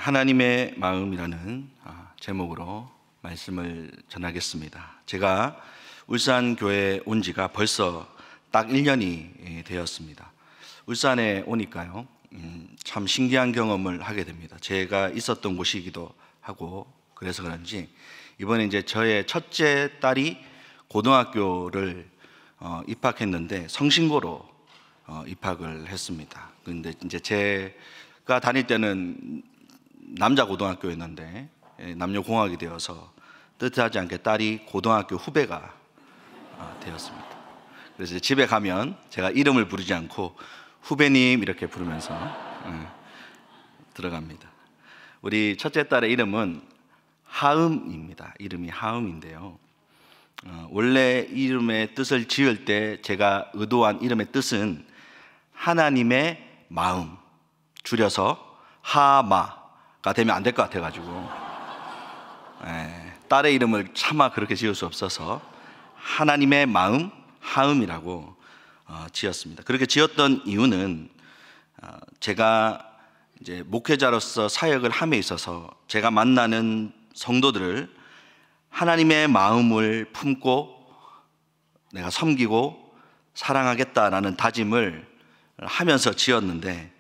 하나님의 마음이라는 제목으로 말씀을 전하겠습니다. 제가 울산교회에 온 지가 벌써 딱 1년이 되었습니다. 울산에 오니까요, 참 신기한 경험을 하게 됩니다. 제가 있었던 곳이기도 하고 그래서 그런지 이번에 이제 저의 첫째 딸이 고등학교를 입학했는데 성신고로 입학을 했습니다. 근데 이제 제가 다닐 때는 남자 고등학교였는데 남녀공학이 되어서 뜻하지 않게 딸이 고등학교 후배가 되었습니다. 그래서 집에 가면 제가 이름을 부르지 않고 후배님 이렇게 부르면서 들어갑니다. 우리 첫째 딸의 이름은 하음입니다. 이름이 하음인데요, 원래 이름의 뜻을 지을 때 제가 의도한 이름의 뜻은 하나님의 마음, 줄여서 하마가 되면 안 될 것 같아가지고 딸의 이름을 차마 그렇게 지을 수 없어서 하나님의 마음, 하음이라고 지었습니다. 그렇게 지었던 이유는 제가 이제 목회자로서 사역을 함에 있어서 제가 만나는 성도들을 하나님의 마음을 품고 내가 섬기고 사랑하겠다라는 다짐을 하면서 지었는데,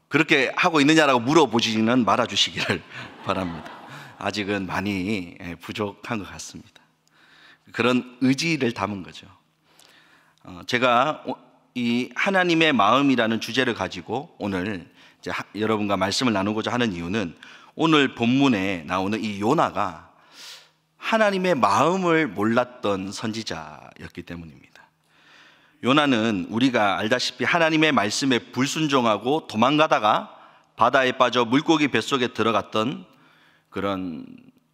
그렇게 하고 있느냐라고 물어보지는 말아주시기를 바랍니다. 아직은 많이 부족한 것 같습니다. 그런 의지를 담은 거죠. 제가 이 하나님의 마음이라는 주제를 가지고 오늘 이제 여러분과 말씀을 나누고자 하는 이유는 오늘 본문에 나오는 이 요나가 하나님의 마음을 몰랐던 선지자였기 때문입니다. 요나는 우리가 알다시피 하나님의 말씀에 불순종하고 도망가다가 바다에 빠져 물고기 뱃속에 들어갔던 그런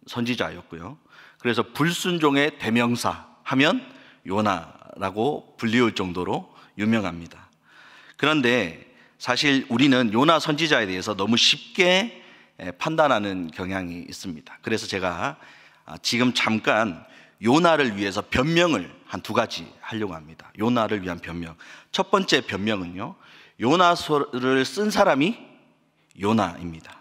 선지자였고요. 그래서 불순종의 대명사 하면 요나라고 불리울 정도로 유명합니다. 그런데 사실 우리는 요나 선지자에 대해서 너무 쉽게 판단하는 경향이 있습니다. 그래서 제가 지금 잠깐 요나를 위해서 변명을 한 두 가지 하려고 합니다. 요나를 위한 변명. 첫 번째 변명은요, 요나서를 쓴 사람이 요나입니다.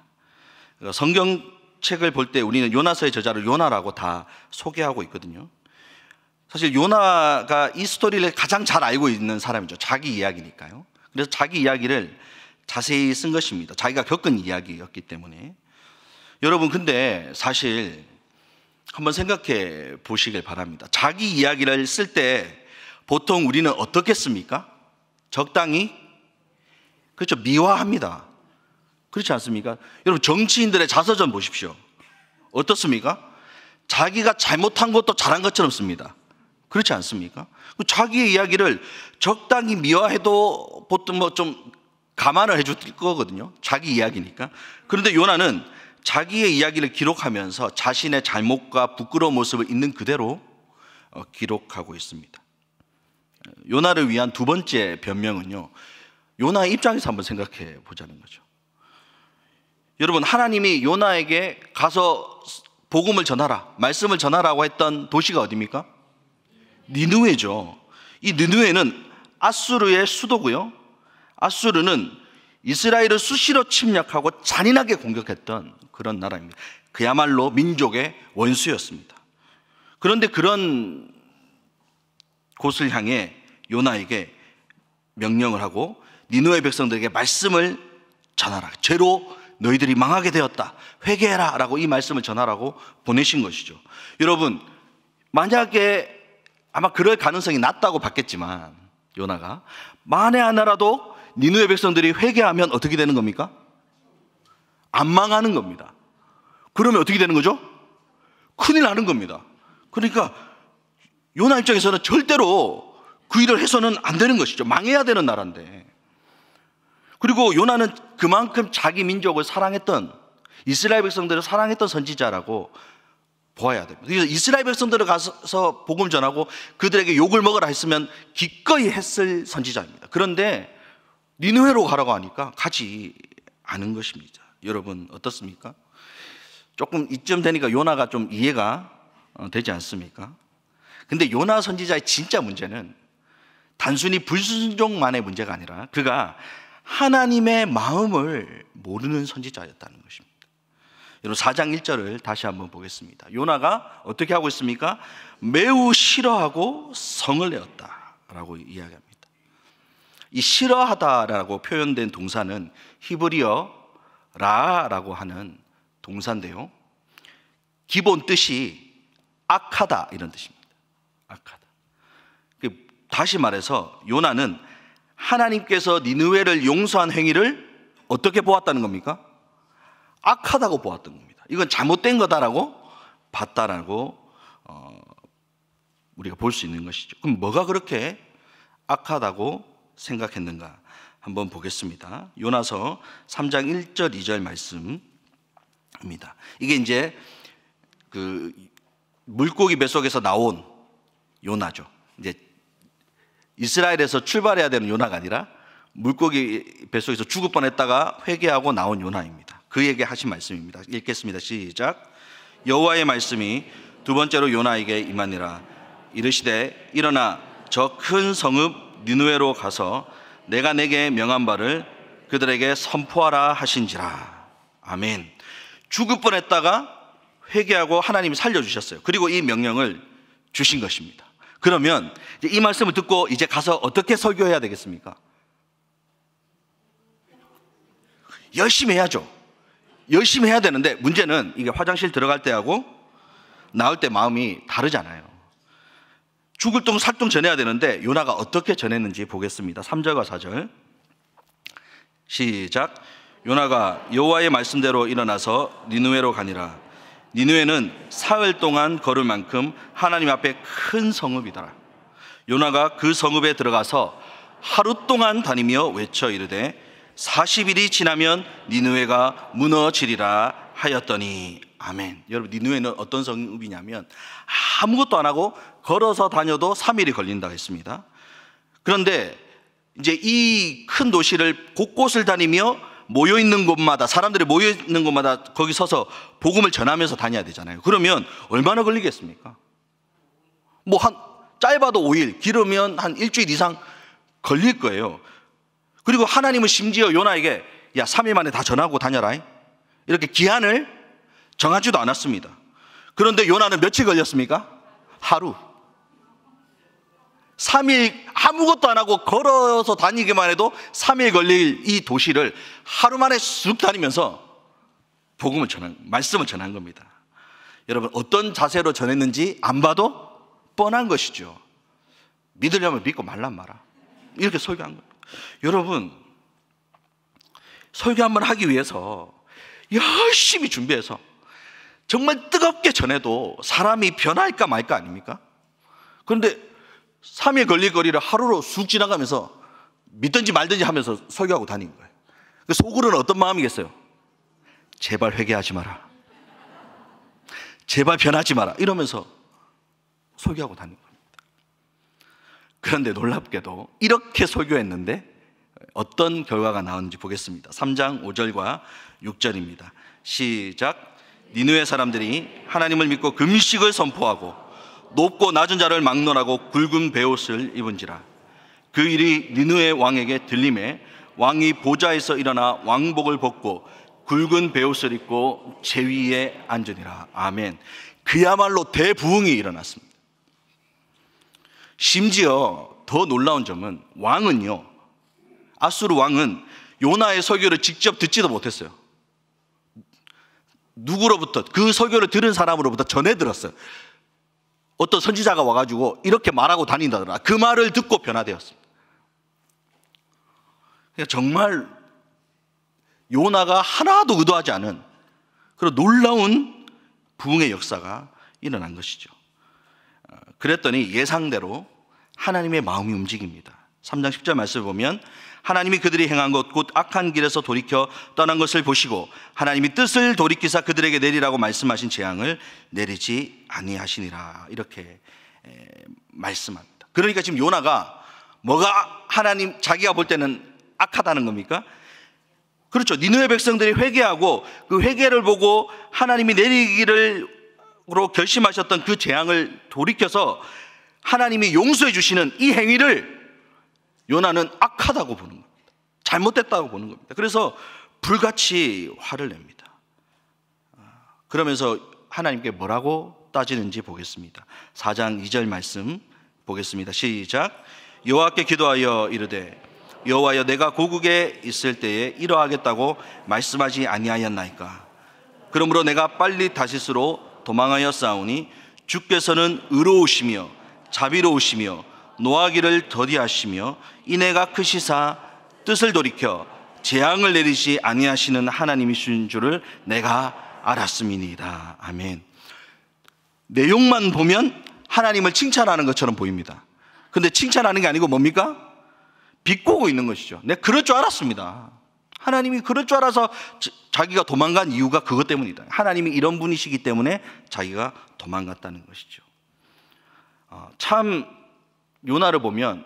성경책을 볼 때 우리는 요나서의 저자를 요나라고 다 소개하고 있거든요. 사실 요나가 이 스토리를 가장 잘 알고 있는 사람이죠. 자기 이야기니까요. 그래서 자기 이야기를 자세히 쓴 것입니다. 자기가 겪은 이야기였기 때문에. 여러분, 근데 사실 한번 생각해 보시길 바랍니다. 자기 이야기를 쓸 때 보통 우리는 어떻게 씁니까? 적당히, 그렇죠, 미화합니다. 그렇지 않습니까? 여러분, 정치인들의 자서전 보십시오. 어떻습니까? 자기가 잘못한 것도 잘한 것처럼 씁니다. 그렇지 않습니까? 자기의 이야기를 적당히 미화해도 보통 뭐 좀 감안을 해줄 거거든요. 자기 이야기니까. 그런데 요나는 자기의 이야기를 기록하면서 자신의 잘못과 부끄러운 모습을 있는 그대로 기록하고 있습니다. 요나를 위한 두 번째 변명은요, 요나의 입장에서 한번 생각해 보자는 거죠. 여러분, 하나님이 요나에게 가서 복음을 전하라, 말씀을 전하라고 했던 도시가 어디입니까? 니느웨죠. 이 니느웨는 아수르의 수도고요, 아수르는 이스라엘을 수시로 침략하고 잔인하게 공격했던 그런 나라입니다. 그야말로 민족의 원수였습니다. 그런데 그런 곳을 향해 요나에게 명령을 하고 니느웨 백성들에게 말씀을 전하라, 죄로 너희들이 망하게 되었다, 회개해라 라고 이 말씀을 전하라고 보내신 것이죠. 여러분, 만약에 아마 그럴 가능성이 낮다고 봤겠지만 요나가 만에 하나라도 니느웨 백성들이 회개하면 어떻게 되는 겁니까? 안 망하는 겁니다. 그러면 어떻게 되는 거죠? 큰일 나는 겁니다. 그러니까 요나 입장에서는 절대로 그 일을 해서는 안 되는 것이죠. 망해야 되는 나라인데. 그리고 요나는 그만큼 자기 민족을 사랑했던, 이스라엘 백성들을 사랑했던 선지자라고 보아야 됩니다. 그래서 이스라엘 백성들을 가서 복음 전하고 그들에게 욕을 먹으라 했으면 기꺼이 했을 선지자입니다. 그런데 니느웨로 가라고 하니까 가지 않은 것입니다. 여러분, 어떻습니까? 조금 이쯤 되니까 요나가 좀 이해가 되지 않습니까? 근데 요나 선지자의 진짜 문제는 단순히 불순종만의 문제가 아니라 그가 하나님의 마음을 모르는 선지자였다는 것입니다. 여러분 4장 1절을 다시 한번 보겠습니다. 요나가 어떻게 하고 있습니까? 매우 싫어하고 성을 내었다라고 이야기합니다. 이 싫어하다라고 표현된 동사는 히브리어 라라고 하는 동사인데요, 기본 뜻이 악하다 이런 뜻입니다. 악하다. 다시 말해서 요나는 하나님께서 니느웨를 용서한 행위를 어떻게 보았다는 겁니까? 악하다고 보았던 겁니다. 이건 잘못된 거다라고 봤다라고 우리가 볼 수 있는 것이죠. 그럼 뭐가 그렇게 악하다고 생각했는가 한번 보겠습니다. 요나서 3장 1절 2절 말씀입니다. 이게 이제 그 물고기 뱃속에서 나온 요나죠. 이제 이스라엘에서 출발해야 되는 요나가 아니라 물고기 뱃속에서 죽을 뻔했다가 회개하고 나온 요나입니다. 그에게 하신 말씀입니다. 읽겠습니다. 시작. 여호와의 말씀이 두 번째로 요나에게 임하니라. 이르시되 일어나 저 큰 성읍 니느웨로 가서 내가 내게 명한 바를 그들에게 선포하라 하신지라. 아멘. 죽을 뻔했다가 회개하고 하나님이 살려주셨어요. 그리고 이 명령을 주신 것입니다. 그러면 이 말씀을 듣고 이제 가서 어떻게 설교해야 되겠습니까? 열심히 해야죠. 열심히 해야 되는데 문제는 이게 화장실 들어갈 때하고 나올 때 마음이 다르잖아요. 죽을 똥 살똥 전해야 되는데 요나가 어떻게 전했는지 보겠습니다. 3절과 4절 시작. 요나가 여호와의 말씀대로 일어나서 니느웨로 가니라. 니느웨는 사흘 동안 걸을 만큼 하나님 앞에 큰 성읍이더라. 요나가 그 성읍에 들어가서 하루 동안 다니며 외쳐 이르되 40일이 지나면 니느웨가 무너지리라 하였더니. 아멘. 여러분 니느웨는 어떤 성읍이냐면 아무것도 안 하고 걸어서 다녀도 3일이 걸린다고 했습니다. 그런데 이제 이 큰 도시를 곳곳을 다니며 모여있는 곳마다, 사람들이 모여있는 곳마다 거기 서서 복음을 전하면서 다녀야 되잖아요. 그러면 얼마나 걸리겠습니까? 짧아도 5일, 길으면 한 일주일 이상 걸릴 거예요. 그리고 하나님은 심지어 요나에게 야 3일 만에 다 전하고 다녀라 이렇게 기한을 정하지도 않았습니다. 그런데 요나는 며칠 걸렸습니까? 하루. 3일 아무것도 안 하고 걸어서 다니기만 해도 3일 걸릴 이 도시를 하루 만에 쑥 다니면서 말씀을 전한 겁니다. 여러분 어떤 자세로 전했는지 안 봐도 뻔한 것이죠. 믿으려면 믿고 말란 마라. 이렇게 설교한 겁니다. 여러분 설교 한번 하기 위해서 열심히 준비해서 정말 뜨겁게 전해도 사람이 변할까 말까 아닙니까? 그런데 3일 걸릴 거리를 하루로 쑥 지나가면서 믿든지 말든지 하면서 설교하고 다닌 거예요. 속으로는 어떤 마음이겠어요? 제발 회개하지 마라. 제발 변하지 마라. 이러면서 설교하고 다닌 겁니다. 그런데 놀랍게도 이렇게 설교했는데 어떤 결과가 나오는지 보겠습니다. 3장 5절과 6절입니다. 시작. 니느웨 사람들이 하나님을 믿고 금식을 선포하고 높고 낮은 자를 막론하고 굵은 베옷을 입은지라. 그 일이 니느웨 왕에게 들림에 왕이 보좌에서 일어나 왕복을 벗고 굵은 베옷을 입고 제위에 앉으니라. 아멘. 그야말로 대부흥이 일어났습니다. 심지어 더 놀라운 점은 왕은요, 아수르 왕은 요나의 설교를 직접 듣지도 못했어요. 누구로부터, 그 설교를 들은 사람으로부터 전해 들었어요. 어떤 선지자가 와가지고 이렇게 말하고 다닌다더라. 그 말을 듣고 변화되었습니다. 정말 요나가 하나도 의도하지 않은 그런 놀라운 부흥의 역사가 일어난 것이죠. 그랬더니 예상대로 하나님의 마음이 움직입니다. 3장 10절 말씀을 보면 하나님이 그들이 행한 것 곧 악한 길에서 돌이켜 떠난 것을 보시고 하나님이 뜻을 돌이키사 그들에게 내리라고 말씀하신 재앙을 내리지 아니하시니라. 이렇게 말씀합니다. 그러니까 지금 요나가 뭐가 하나님 자기가 볼 때는 악하다는 겁니까? 그렇죠. 니느웨 백성들이 회개하고 그 회개를 보고 하나님이 내리기로 결심하셨던 그 재앙을 돌이켜서 하나님이 용서해 주시는 이 행위를 요나는 악하다고 보는 겁니다. 잘못됐다고 보는 겁니다. 그래서 불같이 화를 냅니다. 그러면서 하나님께 뭐라고 따지는지 보겠습니다. 4장 2절 말씀 보겠습니다. 시작. 여호와께 기도하여 이르되 여호와여 내가 고국에 있을 때에 이러하겠다고 말씀하지 아니하였나이까. 그러므로 내가 빨리 다시스로 도망하여 싸우니 주께서는 의로우시며 자비로우시며 노하기를 더디하시며 인애가 크시사 뜻을 돌이켜 재앙을 내리지 아니하시는 하나님이신 줄을 내가 알았음이니이다. 아멘. 내용만 보면 하나님을 칭찬하는 것처럼 보입니다. 근데 칭찬하는 게 아니고 뭡니까? 비꼬고 있는 것이죠. 내가 그럴 줄 알았습니다. 하나님이 그럴 줄 알아서 자기가 도망간 이유가 그것 때문이다. 하나님이 이런 분이시기 때문에 자기가 도망갔다는 것이죠. 참 요나를 보면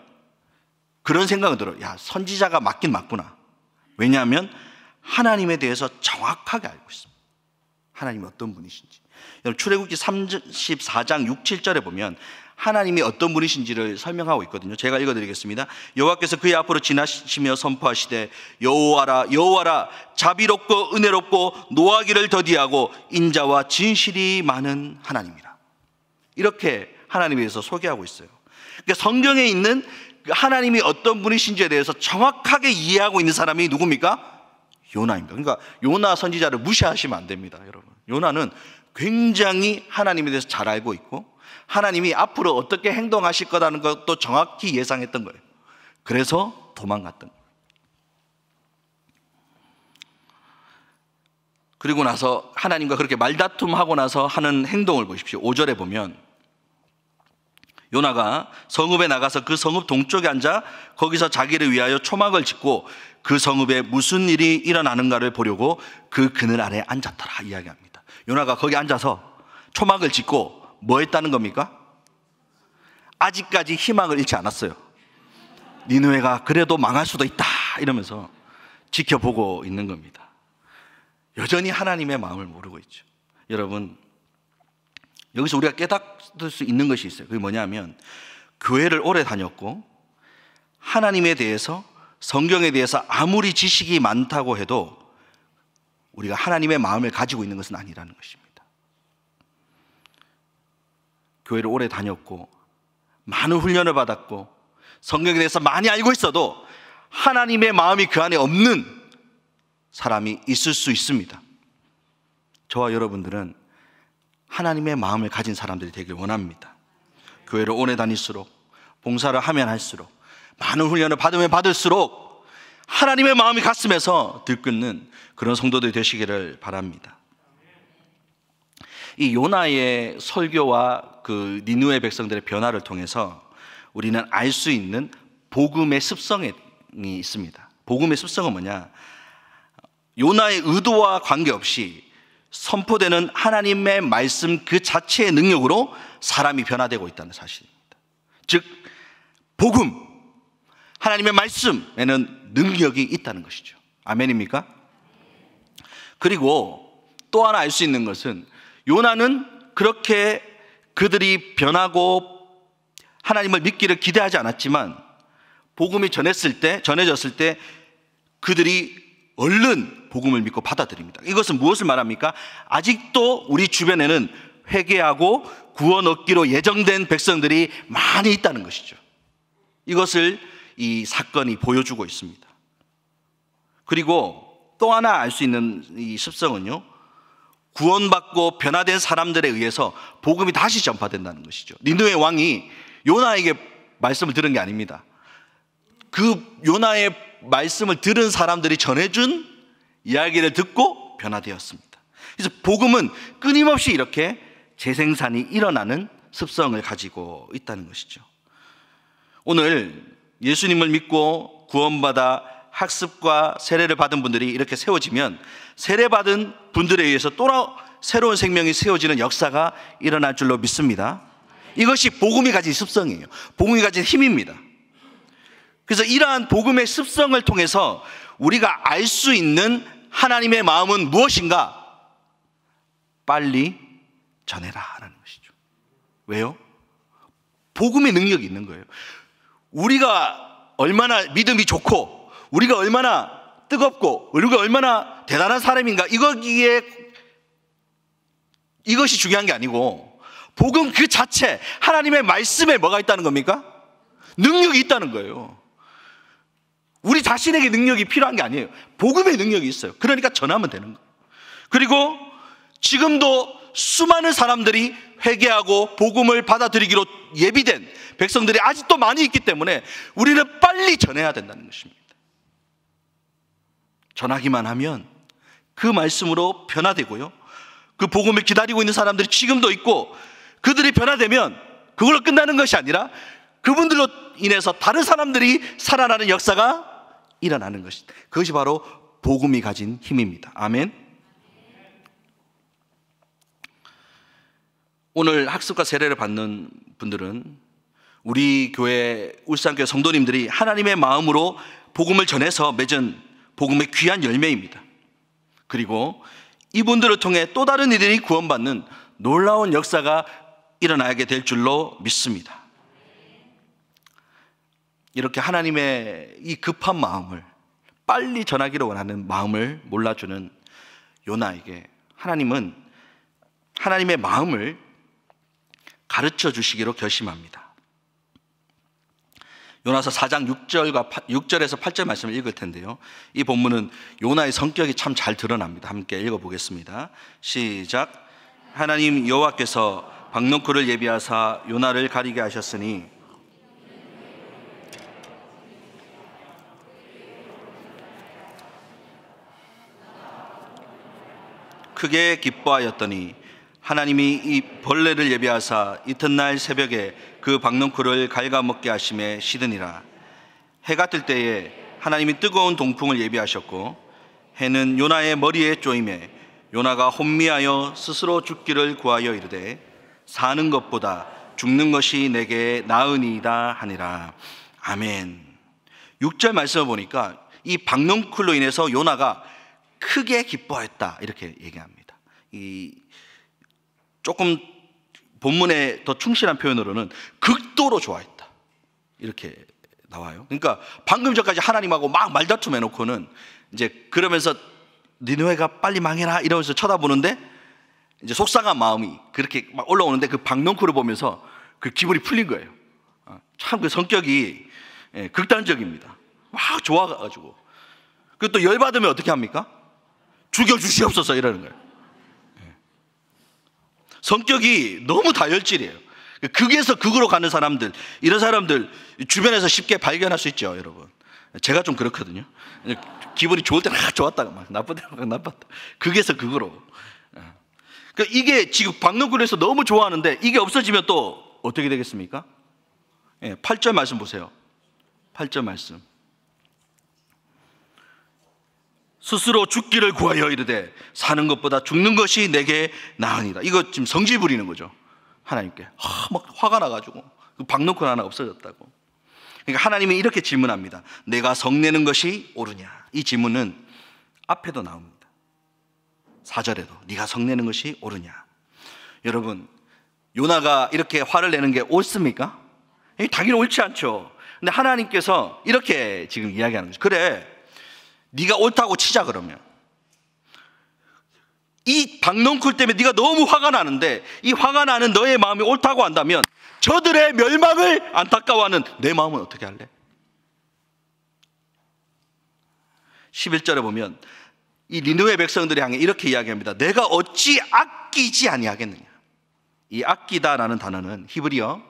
그런 생각이 들어요. 야, 선지자가 맞긴 맞구나. 왜냐하면 하나님에 대해서 정확하게 알고 있습니다. 하나님이 어떤 분이신지. 여러분 출애굽기 34장 6, 7절에 보면 하나님이 어떤 분이신지를 설명하고 있거든요. 제가 읽어드리겠습니다. 여호와께서 그의 앞으로 지나시며 선포하시되 여호와라 여호와라 자비롭고 은혜롭고 노하기를 더디하고 인자와 진실이 많은 하나님이라. 이렇게 하나님에 대해서 소개하고 있어요. 그러니까 성경에 있는 하나님이 어떤 분이신지에 대해서 정확하게 이해하고 있는 사람이 누굽니까? 요나입니다. 그러니까 요나 선지자를 무시하시면 안 됩니다, 여러분. 요나는 굉장히 하나님에 대해서 잘 알고 있고 하나님이 앞으로 어떻게 행동하실 거라는 것도 정확히 예상했던 거예요. 그래서 도망갔던 거예요. 그리고 나서 하나님과 그렇게 말다툼하고 나서 하는 행동을 보십시오. 5절에 보면 요나가 성읍에 나가서 그 성읍 동쪽에 앉아 거기서 자기를 위하여 초막을 짓고 그 성읍에 무슨 일이 일어나는가를 보려고 그 그늘 아래 앉았더라 이야기합니다. 요나가 거기 앉아서 초막을 짓고 뭐 했다는 겁니까? 아직까지 희망을 잃지 않았어요. 니느웨가 그래도 망할 수도 있다 이러면서 지켜보고 있는 겁니다. 여전히 하나님의 마음을 모르고 있죠. 여러분, 여기서 우리가 깨닫을 수 있는 것이 있어요. 그게 뭐냐면 교회를 오래 다녔고 하나님에 대해서 성경에 대해서 아무리 지식이 많다고 해도 우리가 하나님의 마음을 가지고 있는 것은 아니라는 것입니다. 교회를 오래 다녔고 많은 훈련을 받았고 성경에 대해서 많이 알고 있어도 하나님의 마음이 그 안에 없는 사람이 있을 수 있습니다. 저와 여러분들은 하나님의 마음을 가진 사람들이 되길 원합니다. 교회를 오래 다닐수록 봉사를 하면 할수록 많은 훈련을 받으면 받을수록 하나님의 마음이 가슴에서 들끓는 그런 성도들이 되시기를 바랍니다. 이 요나의 설교와 그 니느웨 백성들의 변화를 통해서 우리는 알 수 있는 복음의 습성이 있습니다. 복음의 습성은 뭐냐? 요나의 의도와 관계없이 선포되는 하나님의 말씀 그 자체의 능력으로 사람이 변화되고 있다는 사실입니다. 즉 복음, 하나님의 말씀에는 능력이 있다는 것이죠. 아멘입니까? 그리고 또 하나 알 수 있는 것은 요나는 그렇게 그들이 변하고 하나님을 믿기를 기대하지 않았지만 복음이 전해졌을 때 그들이 얼른 복음을 믿고 받아들입니다. 이것은 무엇을 말합니까? 아직도 우리 주변에는 회개하고 구원 얻기로 예정된 백성들이 많이 있다는 것이죠. 이것을 이 사건이 보여주고 있습니다. 그리고 또 하나 알 수 있는 이 습성은요, 구원받고 변화된 사람들에 의해서 복음이 다시 전파된다는 것이죠. 니느웨 왕이 요나에게 말씀을 들은 게 아닙니다. 그 요나의 말씀을 들은 사람들이 전해준 이야기를 듣고 변화되었습니다. 그래서 복음은 끊임없이 이렇게 재생산이 일어나는 습성을 가지고 있다는 것이죠. 오늘 예수님을 믿고 구원받아 학습과 세례를 받은 분들이 이렇게 세워지면 세례받은 분들에 의해서 또 새로운 생명이 세워지는 역사가 일어날 줄로 믿습니다. 이것이 복음이 가진 습성이에요. 복음이 가진 힘입니다. 그래서 이러한 복음의 습성을 통해서 우리가 알 수 있는 하나님의 마음은 무엇인가? 빨리 전해라 하는 것이죠. 왜요? 복음의 능력이 있는 거예요. 우리가 얼마나 믿음이 좋고 우리가 얼마나 뜨겁고 우리가 얼마나 대단한 사람인가 이것이 중요한 게 아니고 복음 그 자체, 하나님의 말씀에 뭐가 있다는 겁니까? 능력이 있다는 거예요. 우리 자신에게 능력이 필요한 게 아니에요. 복음의 능력이 있어요. 그러니까 전하면 되는 거예요. 그리고 지금도 수많은 사람들이 회개하고 복음을 받아들이기로 예비된 백성들이 아직도 많이 있기 때문에 우리는 빨리 전해야 된다는 것입니다. 전하기만 하면 그 말씀으로 변화되고요, 그 복음을 기다리고 있는 사람들이 지금도 있고, 그들이 변화되면 그걸로 끝나는 것이 아니라 그분들로 인해서 다른 사람들이 살아나는 역사가 일어나는 것입니다. 그것이 바로 복음이 가진 힘입니다. 아멘. 오늘 학습과 세례를 받는 분들은 우리 교회 울산교회 성도님들이 하나님의 마음으로 복음을 전해서 맺은 복음의 귀한 열매입니다. 그리고 이분들을 통해 또 다른 이들이 구원받는 놀라운 역사가 일어나게 될 줄로 믿습니다. 이렇게 하나님의 이 급한 마음을, 빨리 전하기를 원하는 마음을 몰라주는 요나에게 하나님은 하나님의 마음을 가르쳐 주시기로 결심합니다. 요나서 4장 6절에서 8절 말씀을 읽을 텐데요, 이 본문은 요나의 성격이 참 잘 드러납니다. 함께 읽어보겠습니다. 시작. 하나님 여호와께서 박농쿨을 예비하사 요나를 가리게 하셨으니 크게 기뻐하였더니 하나님이 이 벌레를 예비하사 이튿날 새벽에 그 박농쿨을 갉아먹게 하심에 시드니라. 해가 뜰 때에 하나님이 뜨거운 동풍을 예비하셨고 해는 요나의 머리에 쪼임에 요나가 혼미하여 스스로 죽기를 구하여 이르되 사는 것보다 죽는 것이 내게 나으니이다 하니라. 아멘. 6절 말씀을 보니까 이 박농쿨로 인해서 요나가 크게 기뻐했다 이렇게 얘기합니다. 조금 본문에 더 충실한 표현으로는 극도로 좋아했다 이렇게 나와요. 그러니까 방금 전까지 하나님하고 막 말다툼 해놓고는 이제 그러면서 니느웨가 빨리 망해라 이러면서 쳐다보는데 이제 속상한 마음이 그렇게 막 올라오는데 그 박농쿨을 보면서 그 기분이 풀린 거예요. 참 그 성격이 극단적입니다. 막 좋아가지고. 그리고 또 열받으면 어떻게 합니까? 죽여주시옵소서 이러는 거예요. 성격이 너무 다혈질이에요. 극에서 극으로 가는 사람들, 이런 사람들 주변에서 쉽게 발견할 수 있죠, 여러분. 제가 좀 그렇거든요. 기분이 좋을 때는 좋았다가 막 나쁠 때는 막 나빴다. 극에서 극으로. 그러니까 이게 지금 박농쿨에서 너무 좋아하는데 이게 없어지면 또 어떻게 되겠습니까? 8절 말씀 보세요. 8절 말씀. 스스로 죽기를 구하여 이르되 사는 것보다 죽는 것이 내게 나으니라. 이거 지금 성질 부리는 거죠, 하나님께. 막 화가 나가지고 박농쿨 하나 없어졌다고. 그러니까 하나님이 이렇게 질문합니다. 내가 성내는 것이 옳으냐? 이 질문은 앞에도 나옵니다. 4절에도 네가 성내는 것이 옳으냐? 여러분, 요나가 이렇게 화를 내는 게 옳습니까? 당연히 옳지 않죠. 근데 하나님께서 이렇게 지금 이야기하는 거죠. 그래, 네가 옳다고 치자. 그러면 이 박농쿨 때문에 네가 너무 화가 나는데 이 화가 나는 너의 마음이 옳다고 한다면 저들의 멸망을 안타까워하는 내 마음은 어떻게 할래? 11절에 보면 이 니느웨 백성들이 향해 이렇게 이야기합니다. 내가 어찌 아끼지 아니하겠느냐. 이 아끼다라는 단어는 히브리어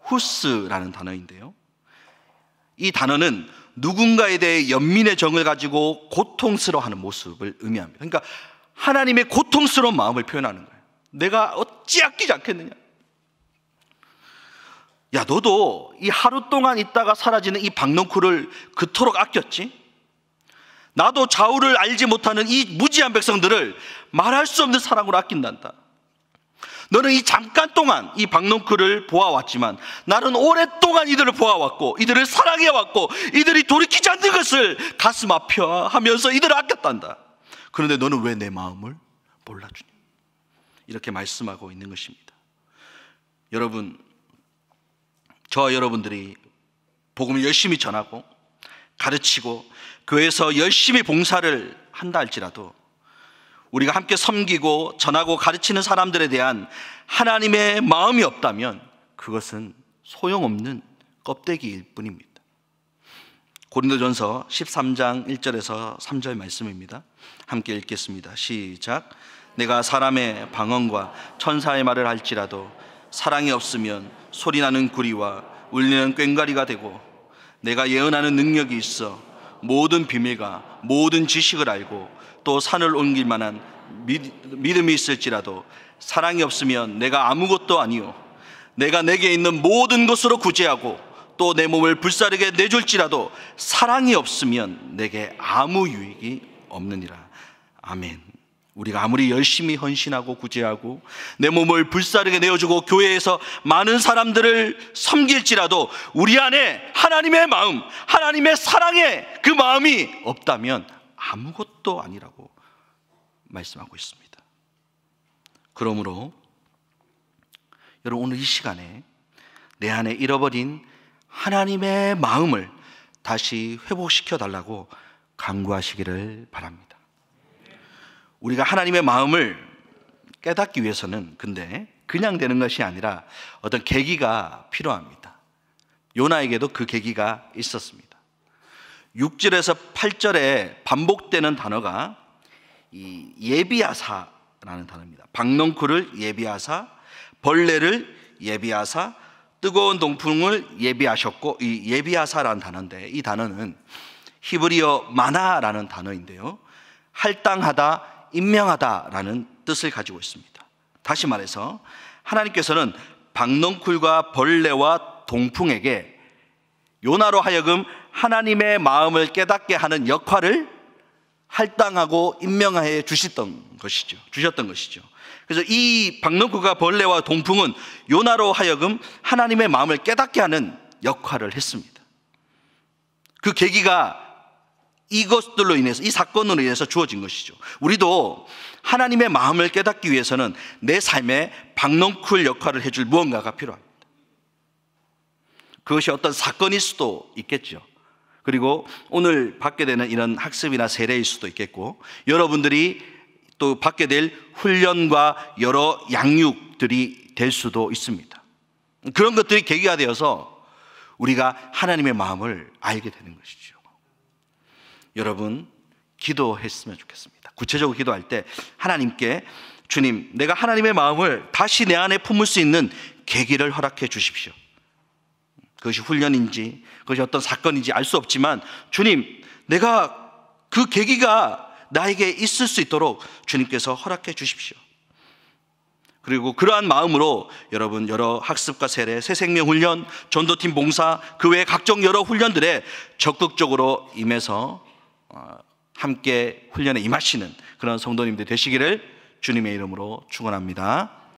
후스라는 단어인데요, 이 단어는 누군가에 대해 연민의 정을 가지고 고통스러워하는 모습을 의미합니다. 그러니까 하나님의 고통스러운 마음을 표현하는 거예요. 내가 어찌 아끼지 않겠느냐. 야, 너도 이 하루 동안 있다가 사라지는 이 박농쿨을 그토록 아꼈지? 나도 좌우를 알지 못하는 이 무지한 백성들을 말할 수 없는 사랑으로 아낀단다. 너는 이 잠깐 동안 이 박농쿨을 보아왔지만 나는 오랫동안 이들을 보아왔고 이들을 사랑해왔고 이들이 돌이키지 않는 것을 가슴 아파하면서 이들을 아꼈단다. 그런데 너는 왜 내 마음을 몰라주니? 이렇게 말씀하고 있는 것입니다. 여러분, 저와 여러분들이 복음을 열심히 전하고 가르치고 교회에서 열심히 봉사를 한다 할지라도 우리가 함께 섬기고 전하고 가르치는 사람들에 대한 하나님의 마음이 없다면 그것은 소용없는 껍데기일 뿐입니다. 고린도전서 13장 1절에서 3절 말씀입니다. 함께 읽겠습니다. 시작. 내가 사람의 방언과 천사의 말을 할지라도 사랑이 없으면 소리나는 구리와 울리는 꽹과리가 되고, 내가 예언하는 능력이 있어 모든 비밀과 모든 지식을 알고 또 산을 옮길 만한 믿음이 있을지라도 사랑이 없으면 내가 아무것도 아니요, 내가 내게 있는 모든 것으로 구제하고 또 내 몸을 불사르게 내줄지라도 사랑이 없으면 내게 아무 유익이 없느니라. 아멘. 우리가 아무리 열심히 헌신하고 구제하고 내 몸을 불사르게 내어주고 교회에서 많은 사람들을 섬길지라도 우리 안에 하나님의 마음, 하나님의 사랑의 그 마음이 없다면 아무것도 아니라고 말씀하고 있습니다. 그러므로 여러분, 오늘 이 시간에 내 안에 잃어버린 하나님의 마음을 다시 회복시켜 달라고 간구하시기를 바랍니다. 우리가 하나님의 마음을 깨닫기 위해서는 근데 그냥 되는 것이 아니라 어떤 계기가 필요합니다. 요나에게도 그 계기가 있었습니다. 6절에서 8절에 반복되는 단어가 이 예비하사라는 단어입니다. 박넝쿨을 예비하사, 벌레를 예비하사, 뜨거운 동풍을 예비하셨고, 이 예비하사라는 단어인데 이 단어는 히브리어 마나라는 단어인데요, 할당하다, 임명하다라는 뜻을 가지고 있습니다. 다시 말해서 하나님께서는 박넝쿨과 벌레와 동풍에게 요나로 하여금 하나님의 마음을 깨닫게 하는 역할을 할당하고 임명해 주셨던 것이죠. 그래서 이 박넝쿨과 벌레와 동풍은 요나로 하여금 하나님의 마음을 깨닫게 하는 역할을 했습니다. 그 계기가 이것들로 인해서, 이 사건으로 인해서 주어진 것이죠. 우리도 하나님의 마음을 깨닫기 위해서는 내 삶에 박넝쿨 역할을 해줄 무언가가 필요합니다. 그것이 어떤 사건일 수도 있겠죠. 그리고 오늘 받게 되는 이런 학습이나 세례일 수도 있겠고, 여러분들이 또 받게 될 훈련과 여러 양육들이 될 수도 있습니다. 그런 것들이 계기가 되어서 우리가 하나님의 마음을 알게 되는 것이죠. 여러분, 기도했으면 좋겠습니다. 구체적으로 기도할 때 하나님께, 주님, 내가 하나님의 마음을 다시 내 안에 품을 수 있는 계기를 허락해 주십시오. 그것이 훈련인지 그것이 어떤 사건인지 알 수 없지만, 주님, 내가 그 계기가 나에게 있을 수 있도록 주님께서 허락해 주십시오. 그리고 그러한 마음으로 여러분, 여러 학습과 세례, 새생명훈련, 전도팀 봉사, 그 외 각종 여러 훈련들에 적극적으로 임해서 함께 훈련에 임하시는 그런 성도님들 되시기를 주님의 이름으로 축원합니다.